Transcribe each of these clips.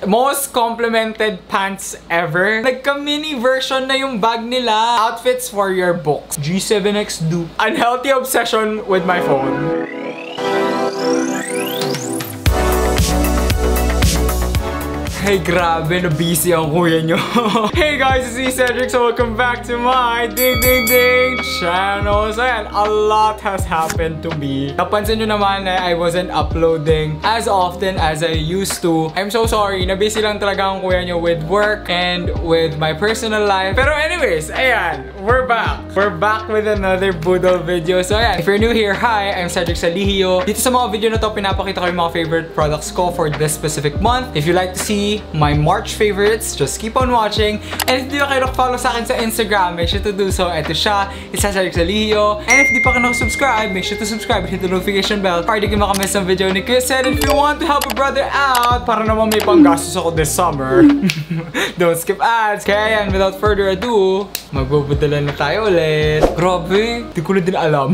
Most complimented pants ever. Nagka-mini version na yung bag nila. Outfits for your books. G7X dupe. Unhealthy obsession with my phone. Hey, grabe, na-busy ang kuya nyo. Hey guys, it's me, Cedric, so welcome back to my Ding Ding Ding channel. So yan, a lot has happened to me. Napansin nyo naman na I wasn't uploading as often as I used to. I'm so sorry, na-busy lang talaga ang kuya nyo with work and with my personal life. Pero anyways, ayan, we're back. We're back with another Boodle video. So ayan, if you're new here, hi, I'm Cedric Salihio. Dito sa mga video na to, pinapakita ko yung mga favorite products ko for this specific month. If you like to see my March favorites, just keep on watching. And if di ba kayo follow sa akin sa Instagram, make sure to do so. Ito siya, it's Cedric Salihio. And if di pa kayo subscribe, make sure to subscribe and hit the notification bell para di kayo makamiss ng video ni Kuya Ced. And if you want to help a brother out, para naman may panggastos ako this summer, don't skip ads. Kaya yan, without further ado, magbubudalan na tayo ulit. Grabe, di ko na din alam.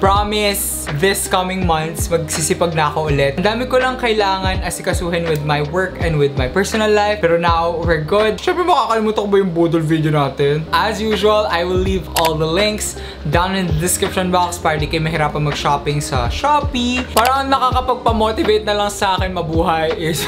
Promise, this coming months, magsisipag na ako ulit. Ang dami ko lang kailangan asikasuhin with my work and with my personal life. Pero now, we're good. Siyempre makakalimutan ko ba yung Boodle video natin? As usual, I will leave all the links down in the description box para di kayo mahirapan mag-shopping sa Shopee. Parang nakakapagpamotivate na lang sa akin mabuhay is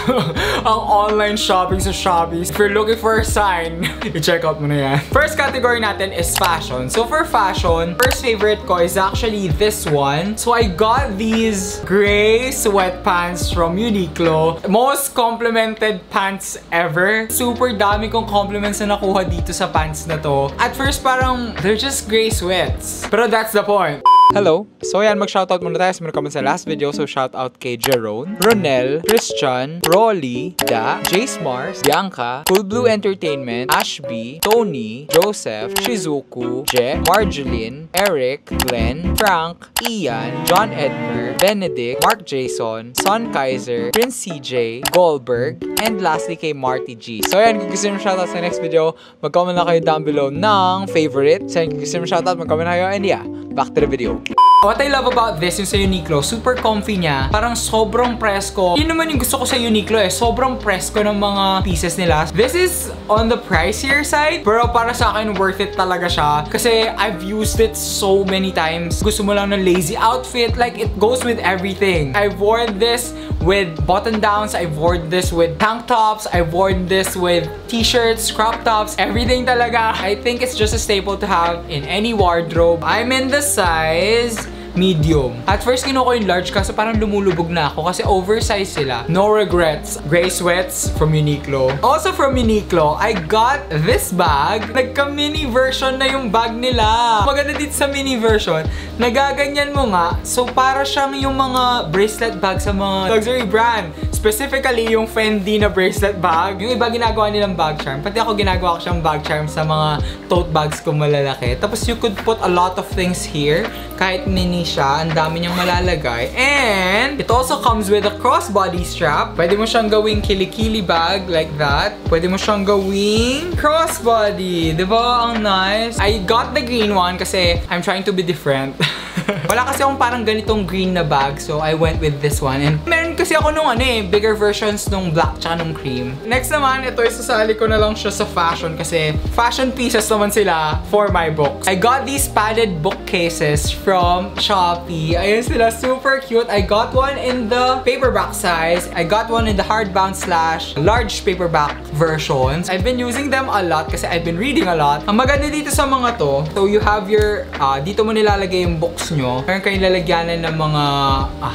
ang online shopping sa Shopee. If you're looking for a sign, i-check out mo na yan. First category natin is fashion. So for fashion, first favorite ko is actually this one. So I got these gray sweatpants from Uniqlo. Most complimented pants ever. Super dami kong compliments na nakuha dito sa pants na to. At first parang they're just gray sweats. Pero that's the point. Hello! So yan, mag-shoutout muna tayo sa mga comments sa last video. So shoutout kay Jerome, Ronel, Christian, Rolly, Da, Jace Mars, Bianca, Full Blue Entertainment, Ashby, Tony, Joseph, Shizuku, Je, Marjeline, Eric, Glenn, Frank, Ian, John Edmer, Benedict, Mark Jason, Son Kaiser, Prince CJ, Goldberg, and lastly kay Marty G. So yan, kung gusto nyo shoutout sa next video, mag-comment na kayo down below ng favorite. So yan, kung gusto nyo shoutout, mag-comment na kayo. And yeah, back to the video. What I love about this, yung sa Uniqlo, super comfy niya. Parang sobrang presko. Yun naman yung gusto ko sa Uniqlo eh. Sobrang presko ng mga pieces nila. This is on the pricier side, pero para sa akin, worth it talaga siya. Kasi I've used it so many times. Gusto mo lang ng lazy outfit. Like, it goes with everything. I've worn this with button downs. I've worn this with tank tops. I've worn this with t-shirts, crop tops, everything talaga. I think it's just a staple to have in any wardrobe. I'm in the size medium. At first, kinuha ko yung large kasi parang lumulubog na ako kasi oversized sila. No regrets. Gray sweats from Uniqlo. Also from Uniqlo, I got this bag. Nagka-mini version na yung bag nila. Maganda dito sa mini version, nagaganyan mo nga. So, para siyang yung mga bracelet bag sa mga luxury brand. Specifically, yung Fendi na bracelet bag. Yung iba ginagawa nilang bag charm. Pati ako ginagawa ko siyang bag charm sa mga tote bags ko malalaki. Tapos, you could put a lot of things here. Kahit mini siya, ang dami niyang malalagay. And it also comes with a crossbody strap. Pwede mo siyang gawing kilikili bag like that. Pwede mo siyang gawing crossbody. Diba? Ang nice. I got the green one kasi I'm trying to be different. Wala kasi akong parang ganitong green na bag, so I went with this one. And meron kasi ako nung bigger versions nung black tsaka nung cream. Next naman, ito isasali ko na lang siya sa fashion kasi fashion pieces naman sila for my books. I got these padded bookcases from Shopee. Ayun sila, super cute. I got one in the paperback size. I got one in the hardbound / large paperback versions. I've been using them a lot kasi I've been reading a lot. Ang maganda dito sa mga to, so you have your, dito mo nilalagay yung books nyo. Meron kayong lalagyanan ng mga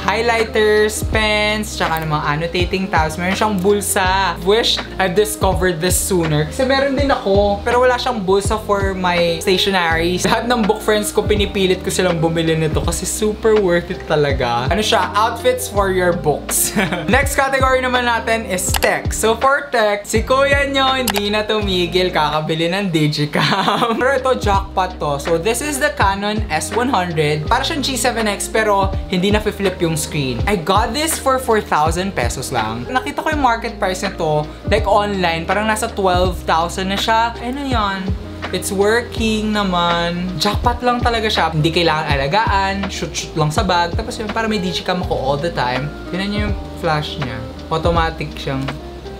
highlighters, pens, tsaka ng mga annotating tabs. Meron siyang bulsa. Wish I've discovered this sooner. Kasi meron din ako, pero wala siyang bulsa for my stationaries. Lahat ng book friends ko, pinipilit ko silang bumili nito kasi super worth it talaga. Ano siya? Outfits for your books. Next category naman natin is tech. So for tech, si kuya nyo hindi na tumigil kakabili ng Digicam. Pero ito, jackpot to. So this is the Canon S100. Para siyang G7X pero hindi na flip yung screen. I got this for 4,000 pesos lang. Nakita ko yung market price nito, like online, parang nasa 12,000 na siya. Ano yan? It's working naman. Jackpot lang talaga siya. Hindi kailangan alagaan. Shoot lang sa bag. Tapos yun, para may digicam ako all the time. Tignan niyo yung flash niya. Automatic siyang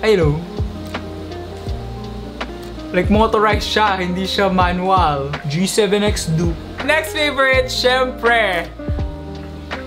Ayun, like motorized siya, hindi siya manual. G7X Dupe. Next favorite, syempre,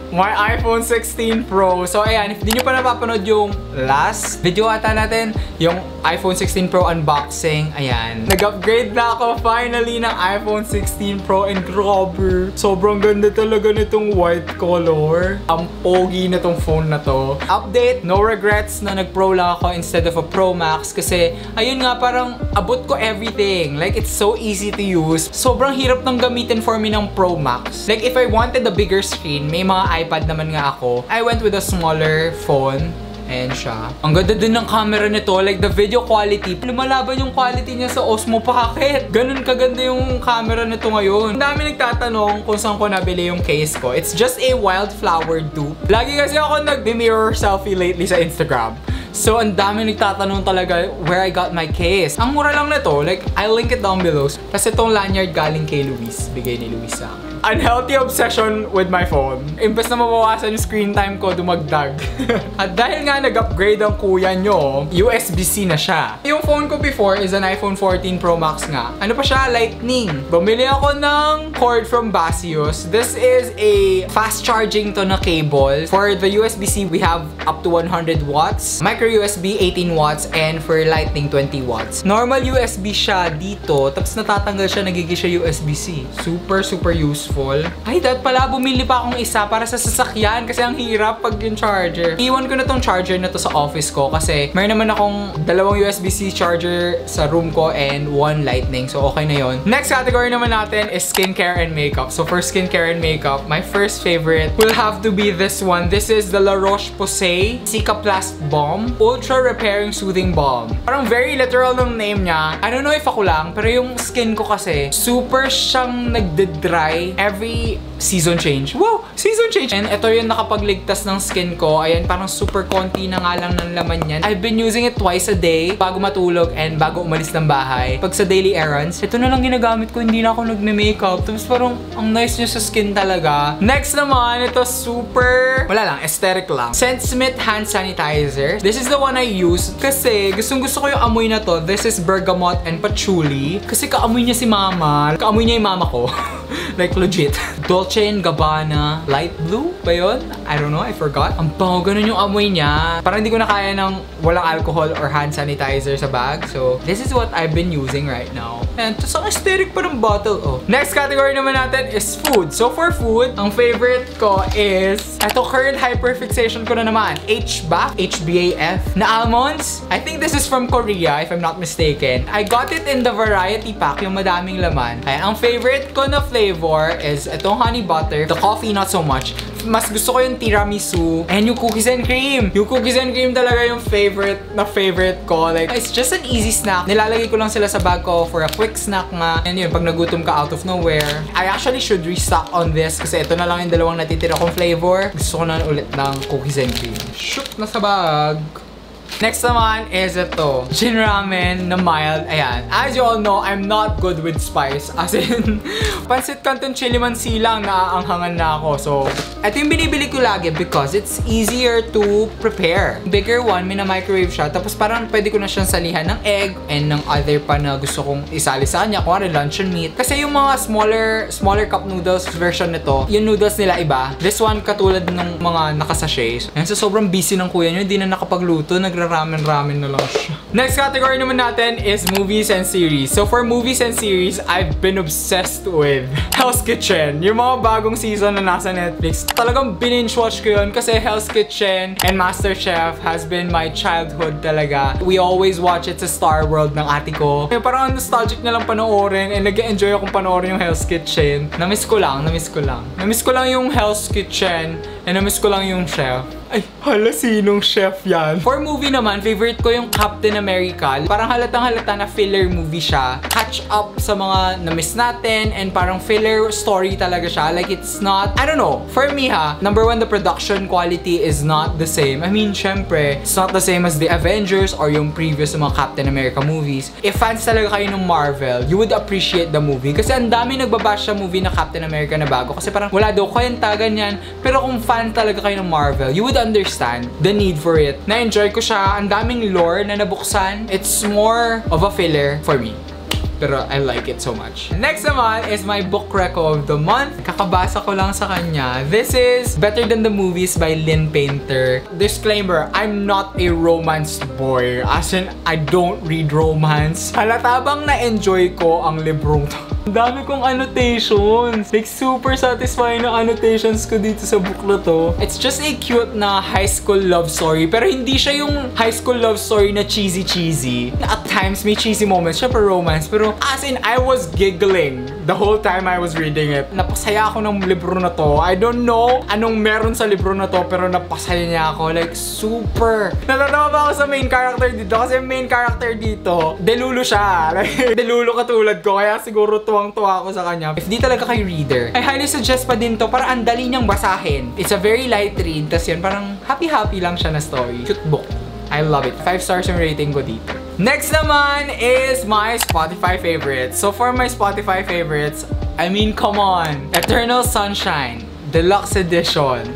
my iPhone 16 Pro. So ayan, if di nyo pa napapanood yung last video ata natin, yung iPhone 16 Pro unboxing, ayan. Nag-upgrade na ako finally ng iPhone 16 Pro and grabe, sobrang ganda talaga nitong white color. Ang pogi na tong phone na to. Update, no regrets na nag-Pro lang ako instead of a Pro Max kasi ayun nga, parang abot ko everything. Like, it's so easy to use. Sobrang hirap nang gamitin for me ng Pro Max. Like, if I wanted a bigger screen, may mga iPad naman nga ako, I went with a smaller phone. Ayan siya. Ang ganda din ng camera nito. Like, the video quality, lumalaban yung quality niya sa Osmo Pocket. Ganun kaganda yung camera nito ngayon. Ang dami nagtatanong kung saan ko nabili yung case ko. It's just a wildflower dupe. Lagi kasi ako nag-mirror selfie lately sa Instagram. So, ang dami nagtatanong talaga where I got my case. Ang mura lang nito. Like, I'll link it down below. Kasi itong lanyard galing kay Luis. Bigay ni Luis sa akin. Unhealthy obsession with my phone. Imbes na mabawasan yung screen time ko, dumagdag. At dahil nga nag-upgrade ang kuya nyo, USB-C na siya. Yung phone ko before is an iPhone 14 Pro Max nga. Ano pa siya? Lightning. Bumili ako ng cord from Basius. This is a fast charging to na cable. For the USB-C, we have up to 100 watts. Micro USB, 18 watts. And for Lightning, 20 watts. Normal USB siya dito. Tapos natatanggal siya, nagiging siya USB-C. Super, super useful. Ay, dapat pala bumili pa akong isa para sa sasakyan kasi ang hirap pag yung charger. Iwan ko na tong charger na to sa office ko kasi mayroon naman akong dalawang USB-C charger sa room ko and one Lightning. So, okay na yon. Next category naman natin is skincare and makeup. So, for skincare and makeup, my first favorite will have to be this one. This is the La Roche-Posay Cicaplast Balm Ultra Repairing Soothing Balm. Parang very literal ng name niya. I don't know if ako lang, pero yung skin ko kasi super siyang nagde-dry every season change. Wow! Season change! And ito yung nakapagligtas ng skin ko. Ayan, parang super konti na nga lang ng laman yan. I've been using it twice a day bago matulog and bago umalis ng bahay. Pag sa daily errands, ito na lang ginagamit ko. Hindi na ako nagme-makeup. Tapos parang ang nice niya sa skin talaga. Next naman, ito super... wala lang, aesthetic lang. Scent Smith Hand Sanitizer. This is the one I use kasi gusto ko yung amoy na to. This is bergamot and patchouli. Kasi kaamoy niya si mama. Kaamoy niya yung mama ko. Like, legit. Dolce & Gabbana light blue ba yun? I don't know, I forgot. Ang bango, ganun yung amoy niya. Parang hindi ko na kaya ng walang alcohol or hand sanitizer sa bag. So, this is what I've been using right now. And tapos ang aesthetic pa ng bottle, oh. Next category naman natin is food. So, for food, ang favorite ko is ito, current hyperfixation ko na naman. HBAF na almonds. I think this is from Korea, if I'm not mistaken. I got it in the variety pack, yung madaming laman. Ay, ang favorite ko na flavor is itong honey butter. The coffee, not so much. Mas gusto ko yung tiramisu and yung cookies and cream. Yung cookies and cream talaga yung favorite ko. Like, it's just an easy snack. Nilalagay ko lang sila sa bag ko for a quick snack nga. And yun, pag nagutom ka out of nowhere, I actually should restock on this kasi ito na lang yung dalawang natitira kong flavor. Gusto ko na ulit ng cookies and cream. Shoot na sa bag. Next naman is ito, Jin Ramen na mild. Ayan. As you all know, I'm not good with spice. As in, Pancit Canton Chili Man silang naaanghangan na ako. So, ito yung binibili ko lagi because it's easier to prepare. Bigger one, mina-microwave siya. Tapos parang pwede ko na siyang salihan ng egg and ng other pa na gusto kong isali sa kanya. Kung ano, luncheon meat. Kasi yung mga smaller cup noodles version nito, yung noodles nila iba. This one, katulad ng mga nakasashay. Ayan, so sobrang busy ng kuya nyo. Hindi na nakapagluto. Ramen na lang siya. Next category naman natin is movies and series. So for movies and series, I've been obsessed with Hell's Kitchen. Yung mga bagong season na nasa Netflix. Talagang binge-watch ko yun kasi Hell's Kitchen and MasterChef has been my childhood talaga. We always watch it sa Star World ng ate ko. Yung parang nostalgic na lang panoorin and nag-enjoy akong panoorin yung Hell's Kitchen. Namiss ko lang. Namiss ko lang yung Hell's Kitchen and namiss ko lang yung chef. Ay, hala, sinong chef yan? For movie naman, favorite ko yung Captain America. Parang halatang-halata na filler movie siya. Catch up sa mga na-miss natin and parang filler story talaga siya. Like, it's not, I don't know. For me number one, the production quality is not the same. I mean, syempre, it's not the same as the Avengers or yung previous mga Captain America movies. If fans talaga kayo ng Marvel, you would appreciate the movie. Kasi ang dami nagbabash sa movie na Captain America na bago. Kasi parang wala daw kwenta, ganyan. Pero kung fan fan talaga kayo ng Marvel, you would understand the need for it. Na-enjoy ko siya. Ang daming lore na nabuksan. It's more of a filler for me. Pero I like it so much. Next naman is my book reco of the month. Kakabasa ko lang sa kanya. This is Better Than the Movies by Lynn Painter. Disclaimer, I'm not a romance boy. As in, I don't read romance. Halata bang na-enjoy ko ang librong to? Ang dami kong annotations. Like, super satisfying na annotations ko dito sa book na to. It's just a cute na high school love story. Pero hindi siya yung high school love story na cheesy. At times, may cheesy moments siya per romance. Pero as in, I was giggling the whole time I was reading it. Napasaya ako ng libro na to. I don't know anong meron sa libro na to, pero napasaya niya ako. Like, super. Natatawa ba ako sa main character dito? Kasi main character dito, delulu siya. Like, delulu katulad ko. Kaya siguro tuwang-tuwa ako sa kanya. If di talaga kayo reader, I highly suggest pa din to para ang dali niyang basahin. It's a very light read. Tas yun, parang happy-happy lang siya na story. Cute book. I love it. 5 stars yung rating ko dito. Next naman is my Spotify favorites. So for my Spotify favorites, I mean, come on. Eternal Sunshine, Deluxe Edition.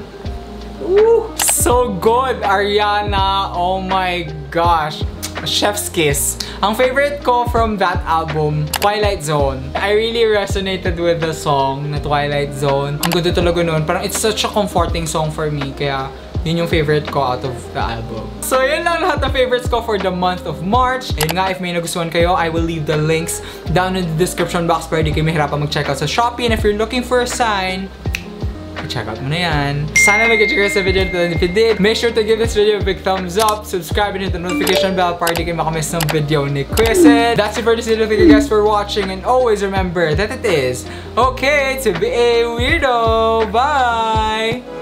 Ooh, so good. Ariana, oh my gosh. Chef's Kiss. Ang favorite ko from that album, Twilight Zone. I really resonated with the song na Twilight Zone. Ang ganda talaga nun. Parang it's such a comforting song for me. Kaya yun yung favorite ko out of the album. So yun lang lahat ng favorites ko for the month of March. Ayun nga, if may nagustuhan kayo, I will leave the links down in the description box para di kayo mahirapan mag-check out sa Shopee. And if you're looking for a sign, check out mo na yan. Sana nag-check kayo sa video nito. And if you did, make sure to give this video a big thumbs up, subscribe, and hit the notification bell para di kayo makamiss ng video ni Chris. That's it for this video. Thank you guys for watching, and always remember that it is okay to be a weirdo. Bye!